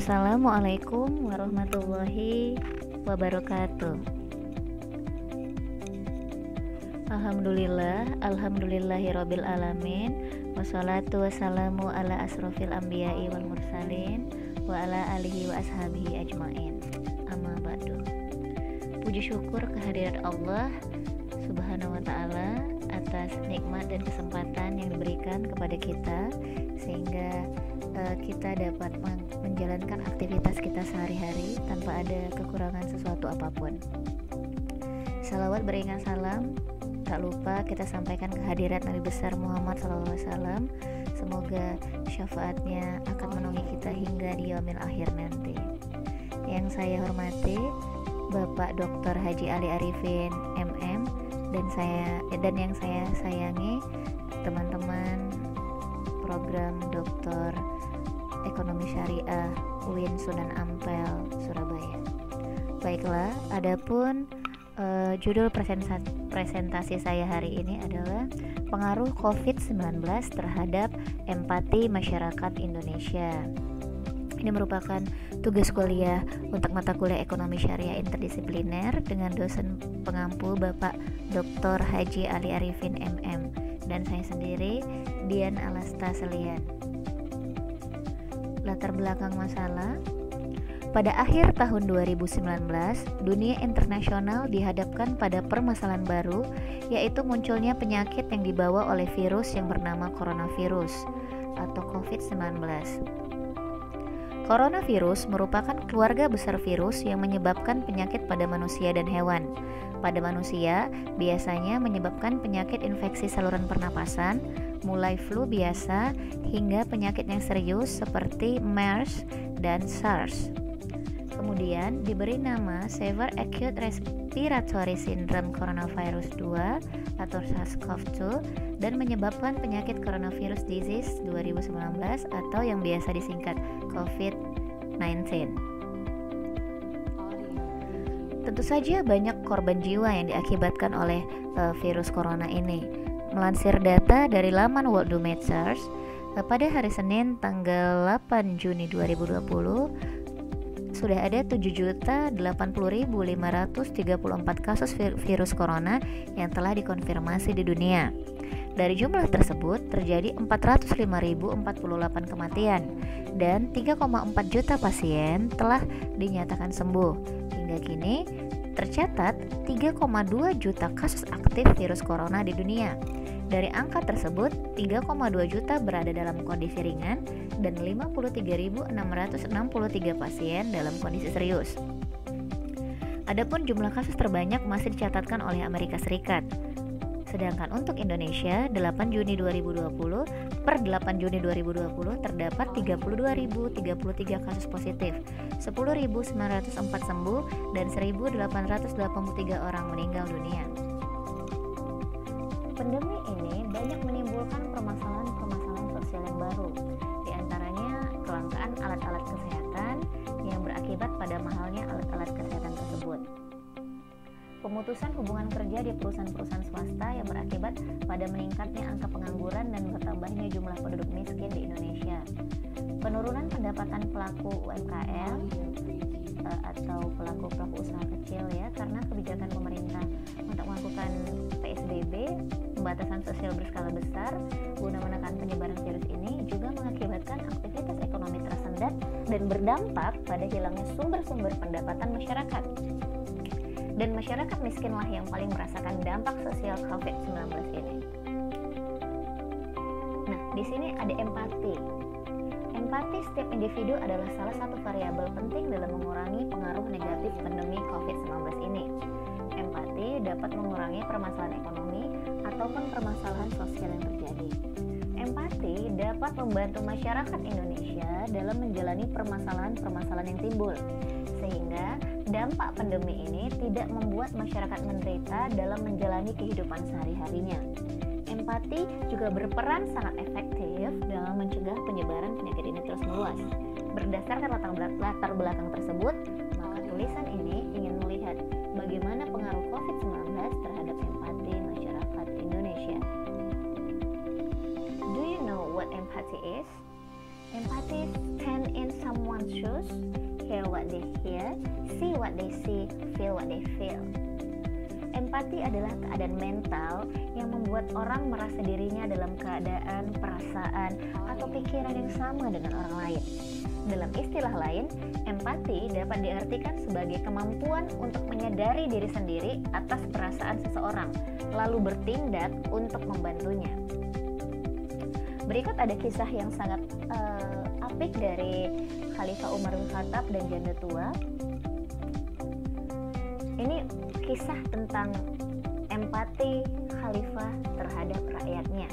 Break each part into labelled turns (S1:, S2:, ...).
S1: Assalamualaikum warahmatullahi wabarakatuh. Alhamdulillahirabbil alamin. Wassalatu wassalamu ala asrofil anbiya'i wal mursalin wa ala alihi wa ashabihi ajmain. Amma ba'du. Puji syukur kehadirat Allah Subhanahu wa ta'ala atas nikmat dan kesempatan yang diberikan kepada kita sehingga kita dapat menjalankan aktivitas kita sehari-hari tanpa ada kekurangan sesuatu apapun. Salawat beringat salam tak lupa kita sampaikan kehadirat Nabi besar Muhammad SAW. Semoga syafaatnya akan menaungi kita hingga di yaumil akhir nanti. Yang saya hormati Bapak Dr. Haji Ali Arifin MM dan yang saya sayangi teman-teman program Doktor Ekonomi Syariah UIN Sunan Ampel Surabaya. Baiklah, adapun judul presentasi saya hari ini adalah pengaruh COVID-19 terhadap empati masyarakat Indonesia. Ini merupakan tugas kuliah untuk mata kuliah Ekonomi Syariah Interdisipliner dengan dosen pengampu Bapak Dr. Haji Ali Arifin MM dan saya sendiri Dian Alasta Selian. Latar belakang masalah. Pada akhir tahun 2019, dunia internasional dihadapkan pada permasalahan baru, yaitu munculnya penyakit yang dibawa oleh virus yang bernama coronavirus atau COVID-19. Coronavirus merupakan keluarga besar virus yang menyebabkan penyakit pada manusia dan hewan. Pada manusia, biasanya menyebabkan penyakit infeksi saluran pernapasan, mulai flu biasa hingga penyakit yang serius seperti MERS dan SARS. Kemudian diberi nama Severe Acute Respiratory Syndrome Coronavirus 2 atau SARS-CoV-2 dan menyebabkan penyakit Coronavirus Disease 2019 atau yang biasa disingkat COVID-19. Tentu saja banyak korban jiwa yang diakibatkan oleh virus corona ini. Melansir data dari laman Worldometers, pada hari Senin tanggal 8 Juni 2020 sudah ada 7.080.534 kasus virus corona yang telah dikonfirmasi di dunia. Dari jumlah tersebut terjadi 405.048 kematian dan 3,4 juta pasien telah dinyatakan sembuh. Hingga kini tercatat 3,2 juta kasus aktif virus corona di dunia. Dari angka tersebut, 3,2 juta berada dalam kondisi ringan dan 53.663 pasien dalam kondisi serius. Adapun jumlah kasus terbanyak masih dicatatkan oleh Amerika Serikat. Sedangkan untuk Indonesia, 8 Juni 2020 per 8 Juni 2020 terdapat 32.033 kasus positif, 10.904 sembuh, dan 1.883 orang meninggal dunia. Pandemi ini banyak menimbulkan permasalahan-permasalahan sosial yang baru, di antaranya kelangkaan alat-alat kesehatan yang berakibat pada mahalnya alat-alat kesehatan tersebut. Pemutusan hubungan kerja di perusahaan-perusahaan swasta yang berakibat pada meningkatnya angka pengangguran dan bertambahnya jumlah penduduk miskin di Indonesia. Penurunan pendapatan pelaku UMKM atau pelaku usaha kecil karena kebijakan pemerintah untuk melakukan PSBB, pembatasan sosial berskala besar guna menekan penyebaran virus ini juga mengakibatkan aktivitas ekonomi tersendat dan berdampak pada hilangnya sumber-sumber pendapatan masyarakat. Dan masyarakat miskinlah yang paling merasakan dampak sosial COVID-19 ini. Nah, di sini ada empati. Empati setiap individu adalah salah satu variabel penting dalam mengurangi pengaruh negatif pandemi COVID-19 ini. Empati dapat mengurangi permasalahan ekonomi ataupun permasalahan sosial yang terjadi. Empati dapat membantu masyarakat Indonesia dalam menjalani permasalahan-permasalahan yang timbul, sehingga dampak pandemi ini tidak membuat masyarakat menderita dalam menjalani kehidupan sehari-harinya. Empati juga berperan sangat efektif dalam mencegah penyebaran penyakit ini terus meluas. Berdasarkan latar belakang tersebut, maka tulisan ini ingin melihat bagaimana pengaruh COVID-19 terhadap empati masyarakat Indonesia. Do you know what empathy is? Empathy stand in someone's shoes, hear what they hear, see what they see, feel what they feel. Empati adalah keadaan mental yang membuat orang merasa dirinya dalam keadaan, perasaan, atau pikiran yang sama dengan orang lain. Dalam istilah lain, empati dapat diartikan sebagai kemampuan untuk menyadari diri sendiri atas perasaan seseorang, lalu bertindak untuk membantunya. Berikut ada kisah yang sangat apik dari Khalifah Umar bin Khattab dan janda tua. Ini kisah tentang empati Khalifah terhadap rakyatnya.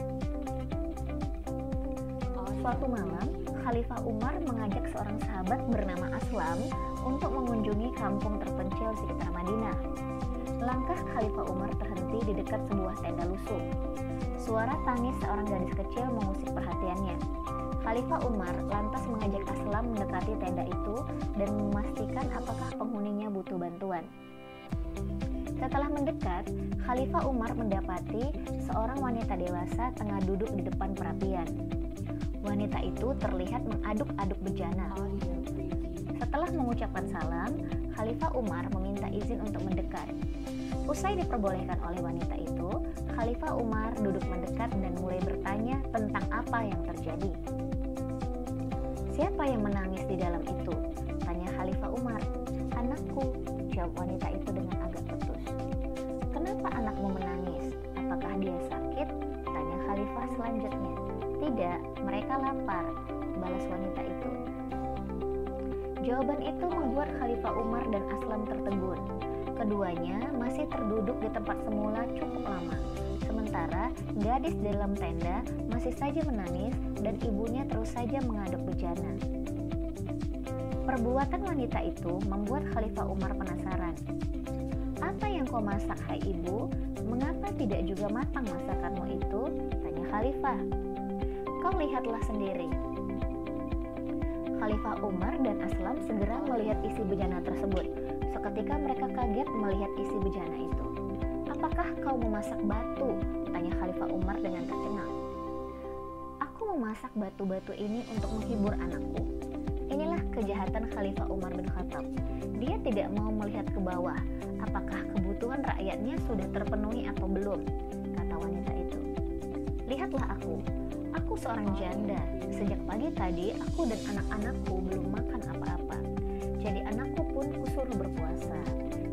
S1: Suatu malam, Khalifah Umar mengajak seorang sahabat bernama Aslam untuk mengunjungi kampung terpencil sekitar Madinah. Langkah Khalifah Umar terhenti di dekat sebuah tenda lusuh. Suara tangis seorang gadis kecil mengusik perhatiannya. Khalifah Umar lantas mengajak Aslam mendekati tenda itu dan memastikan apakah penghuninya butuh bantuan. Setelah mendekat, Khalifah Umar mendapati seorang wanita dewasa tengah duduk di depan perapian. Wanita itu terlihat mengaduk-aduk bejana. Setelah mengucapkan salam, Khalifah Umar meminta izin untuk mendekat. Usai diperbolehkan oleh wanita itu, Khalifah Umar duduk mendekat dan mulai bertanya tentang apa yang terjadi. "Siapa yang menangis di dalam itu?" tanya Khalifah Umar. "Anakku," jawab wanita itu dengan agak ketus. "Kenapa anakmu menangis? Apakah dia sakit?" tanya Khalifah selanjutnya. "Tidak, mereka lapar," balas wanita itu. Jawaban itu membuat Khalifah Umar dan Aslam tertegun. Keduanya masih terduduk di tempat semula cukup lama. Sementara gadis di dalam tenda masih saja menangis dan ibunya terus saja mengaduk bejana. Perbuatan wanita itu membuat Khalifah Umar penasaran. "Apa yang kau masak, hai ibu? Mengapa tidak juga matang masakanmu itu?" tanya Khalifah. "Kau lihatlah sendiri." Khalifah Umar dan Aslam segera melihat isi bejana tersebut. Seketika mereka kaget melihat isi bejana itu. "Apakah kau memasak batu?" tanya Khalifah Umar dengan tercengang. "Aku memasak batu-batu ini untuk menghibur anakku." Inilah kejahatan Khalifah Umar bin Khattab. Dia tidak mau melihat ke bawah, apakah kebutuhan rakyatnya sudah terpenuhi atau belum, kata wanita itu. "Lihatlah aku seorang janda. Sejak pagi tadi aku dan anak-anakku belum makan apa-apa. Jadi anakku pun kusuruh berpuasa,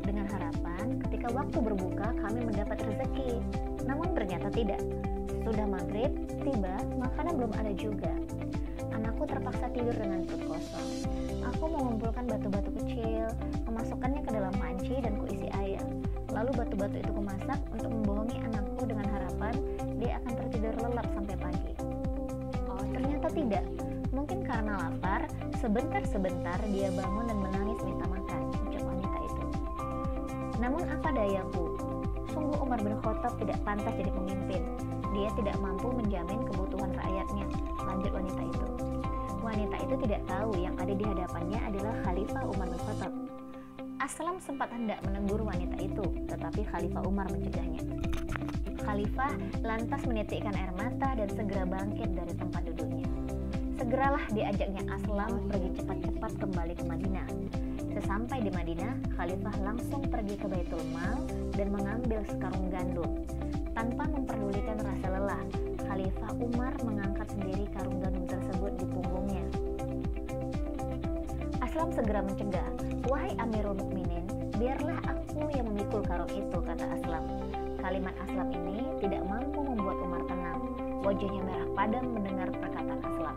S1: dengan harapan ketika waktu berbuka kami mendapat rezeki. Namun ternyata tidak. Sudah maghrib, tiba, makanan belum ada juga. Anakku terpaksa tidur dengan perut kosong. Aku mengumpulkan batu-batu kecil, memasukkannya ke dalam panci dan kuisi air. Lalu batu-batu itu kumasak untuk membohongi anakku dengan harapan dia akan tertidur lelap sampai pagi. Ternyata tidak. Mungkin karena lapar, sebentar-sebentar dia bangun dan menangis minta makan," ucap wanita itu. "Namun apa dayaku? Sungguh Umar bin Khattab tidak pantas jadi pemimpin. Dia tidak mampu menjamin kebutuhan rakyatnya," lanjut wanita itu. Wanita itu tidak tahu yang ada di hadapannya adalah Khalifah Umar bin Khattab. Aslam sempat hendak menegur wanita itu, tetapi Khalifah Umar mencegahnya. Khalifah lantas menitikkan air mata dan segera bangkit dari tempat duduknya. Segeralah diajaknya Aslam pergi cepat-cepat kembali ke Madinah. Sesampai di Madinah, Khalifah langsung pergi ke Baitul Mal dan mengambil sekarung gandum. Tanpa memperdulikan rasa lelah, Khalifah Umar mengangkat sendiri karung gandum tersebut di punggungnya. Aslam segera mencegah. "Wahai Amirul Mukminin, biarlah aku yang memikul karung itu," kata Aslam. Kalimat Aslam ini tidak mampu membuat Umar tenang. Wajahnya merah padam mendengar perkataan Aslam.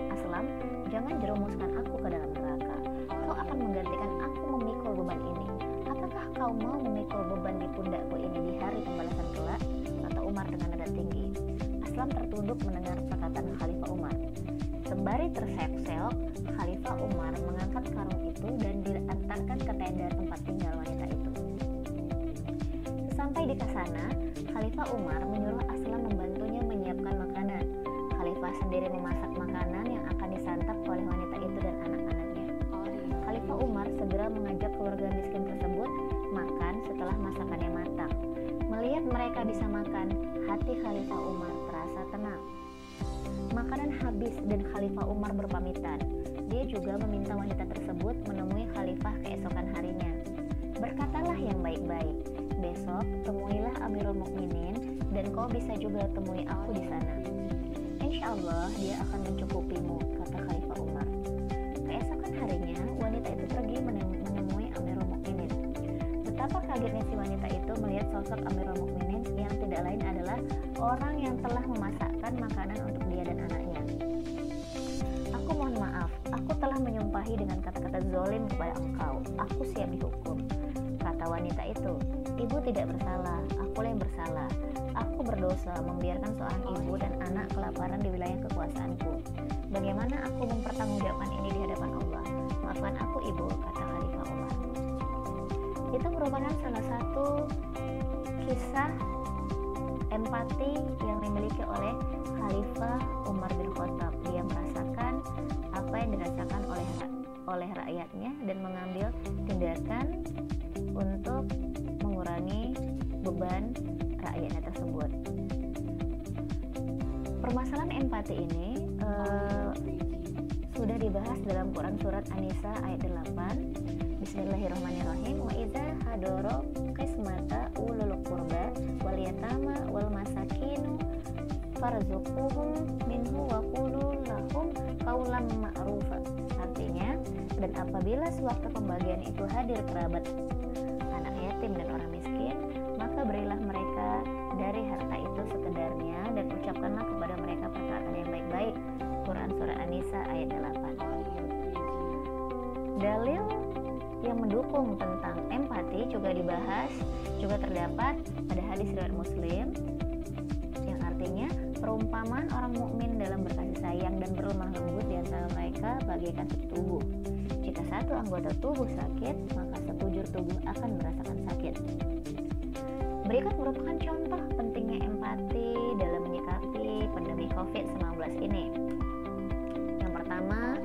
S1: "Aslam, jangan jerumuskan aku ke dalam neraka. Kau akan menggantikan aku memikul beban ini. Apakah kau mau memikul beban di pundakku ini di hari pembalasan kelak?" kata Umar dengan nada tinggi. Aslam tertunduk mendengar perkataan Khalifah Umar. Sembari terseok-seok, Khalifah Umar mengangkat karung itu dan diantarkan ke tenda tempat tinggal wanita itu. Sampai di sana, Khalifah Umar menyuruh Aslam membantunya menyiapkan makanan. Khalifah sendiri memasak makanan yang akan disantap oleh wanita itu dan anak-anaknya. Khalifah Umar segera mengajak keluarga miskin tersebut makan setelah masakannya matang. Melihat mereka bisa makan, hati Khalifah Umar terasa tenang. Makanan habis dan Khalifah Umar berpamitan. Dia juga meminta wanita tersebut menemui Khalifah keesokan harinya. Berkatalah yang baik-baik, besok temuilah Amirul Mukminin dan kau bisa juga temui aku di sana. Insya Allah dia akan mencukupimu, kata Khalifah Umar. Keesokan harinya wanita itu pergi menemui Amirul Mukminin. Betapa kagetnya si wanita itu melihat sosok Amirul Mukminin yang tidak lain adalah orang yang telah memasakkan makanan untuk dia dan anaknya. Aku mohon maaf, aku telah menyumpahi dengan kata-kata zolim kepada engkau. Aku siap dihukum. Kata wanita itu, ibu tidak bersalah, akulah yang bersalah. Aku berdosa membiarkan seorang ibu dan anak kelaparan di wilayah kekuasaanku. Bagaimana aku mempertanggungjawabkan ini di hadapan Allah? Maafkan aku ibu, kata Khalifah Umar. Itu merupakan salah satu kisah empati yang dimiliki oleh Khalifah Umar bin Khattab. Dia merasakan apa yang dirasakan oleh rakyatnya dan mengambil tindakan untuk mengurangi beban rakyatnya tersebut. Permasalahan empati ini sudah dibahas dalam Quran surat An-Nisa ayat 8. Bismillahirrahmanirrahim. Wa idza hadara qismata ulul qurba wal yatama wal masakin farzuquhum minhu wa qulu lahum qaulan ma'rufa. Artinya, dan apabila sewaktu pembagian itu hadir kerabat, anak yatim dan orang miskin, maka berilah mereka dari harta itu sekedarnya dan ucapkanlah kepada mereka perkataan yang baik-baik. Quran surah An-Nisa ayat 8. Dalil yang mendukung tentang empati juga terdapat pada hadis riwayat Muslim yang artinya perumpamaan orang mukmin dalam berkasih sayang dan berlemah lembut di antara mereka bagaikan satu tubuh. Jika satu anggota tubuh sakit, maka sekujur tubuh akan merasakan sakit. Berikut merupakan contoh pentingnya empati dalam menyikapi pandemi COVID-19 ini. Yang pertama,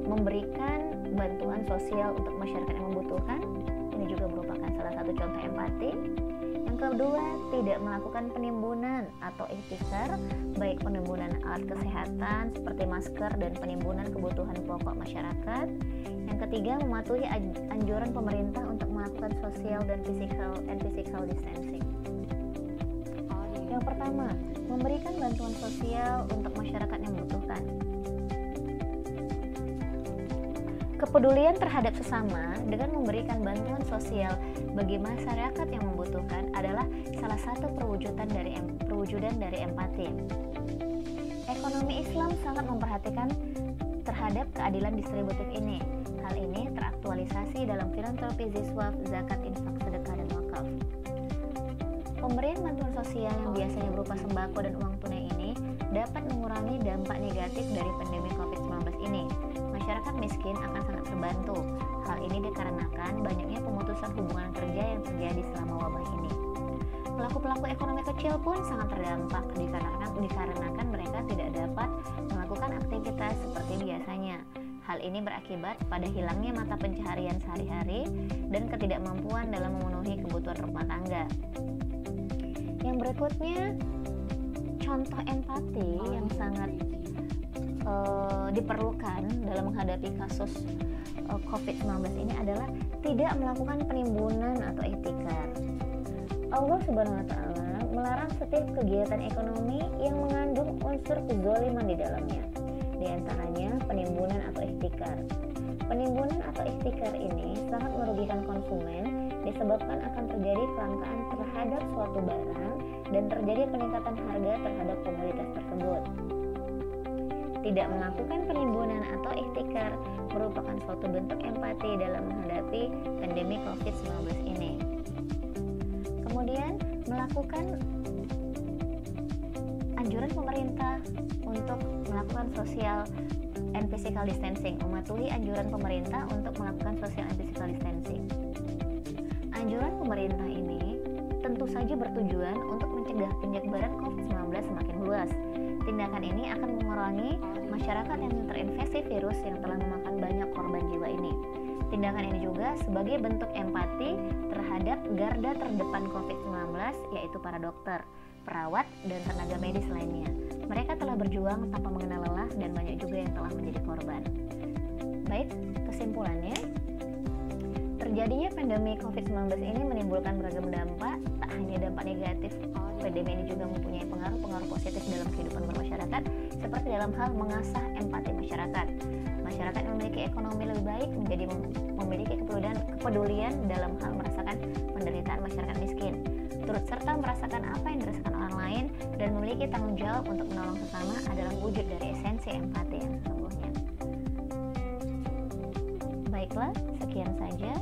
S1: memberikan bantuan sosial untuk masyarakat yang membutuhkan. Ini juga merupakan salah satu contoh empati. Yang kedua, tidak melakukan penimbunan atau ihtikar, baik penimbunan alat kesehatan seperti masker dan penimbunan kebutuhan pokok masyarakat. Yang ketiga, mematuhi anjuran pemerintah untuk melakukan social dan physical distancing. Yang pertama, memberikan bantuan sosial untuk masyarakat yang membutuhkan. Kepedulian terhadap sesama dengan memberikan bantuan sosial bagi masyarakat yang membutuhkan adalah salah satu perwujudan dari empati. Ekonomi Islam sangat memperhatikan terhadap keadilan distributif ini. Hal ini teraktualisasi dalam filantropi, ziswaf, zakat, infak, sedekah, dan wakaf. Pemberian bantuan sosial yang biasanya berupa sembako dan uang tunai ini dapat mengurangi dampak negatif dari pandemi COVID-19 ini. Masyarakat miskin akan sangat terbantu. Hal ini dikarenakan banyaknya pemutusan hubungan kerja yang terjadi selama wabah ini. Pelaku-pelaku ekonomi kecil pun sangat terdampak dikarenakan mereka tidak dapat melakukan aktivitas seperti biasanya. Hal ini berakibat pada hilangnya mata pencaharian sehari-hari dan ketidakmampuan dalam memenuhi kebutuhan rumah tangga. Yang berikutnya, contoh empati yang sangat diperlukan dalam menghadapi kasus COVID-19 ini adalah tidak melakukan penimbunan atau ihtikar. Allah Subhanahu wa Ta'ala melarang setiap kegiatan ekonomi yang mengandung unsur kezaliman di dalamnya, di antaranya penimbunan atau ihtikar. Penimbunan atau ihtikar ini sangat merugikan konsumen disebabkan akan terjadi kelangkaan terhadap suatu barang dan terjadi peningkatan harga terhadap komoditas tersebut. Tidak melakukan penimbunan atau ihtikar merupakan suatu bentuk empati dalam menghadapi pandemi COVID-19 ini. Kemudian, melakukan anjuran pemerintah untuk melakukan social and physical distancing, mematuhi anjuran pemerintah untuk melakukan social and physical distancing. Anjuran pemerintah ini tentu saja bertujuan untuk mencegah penyebaran COVID-19 semakin luas. Tindakan ini akan mengurangi masyarakat yang terinfeksi virus yang telah memakan banyak korban jiwa ini. Tindakan ini juga sebagai bentuk empati terhadap garda terdepan COVID-19, yaitu para dokter, perawat, dan tenaga medis lainnya. Mereka telah berjuang tanpa mengenal lelah dan banyak juga yang telah menjadi korban. Baik, kesimpulannya, terjadinya pandemi COVID-19 ini menimbulkan beragam dampak, tak hanya dampak negatif. Pandemi ini juga mempunyai pengaruh-pengaruh positif dalam kehidupan bermasyarakat, seperti dalam hal mengasah empati masyarakat. Masyarakat yang memiliki ekonomi lebih baik menjadi memiliki kepedulian dalam hal merasakan penderitaan masyarakat miskin, turut serta merasakan apa yang dirasakan orang lain, dan memiliki tanggung jawab untuk menolong sesama adalah wujud dari esensi empati yang sesungguhnya. Baiklah, sekian saja.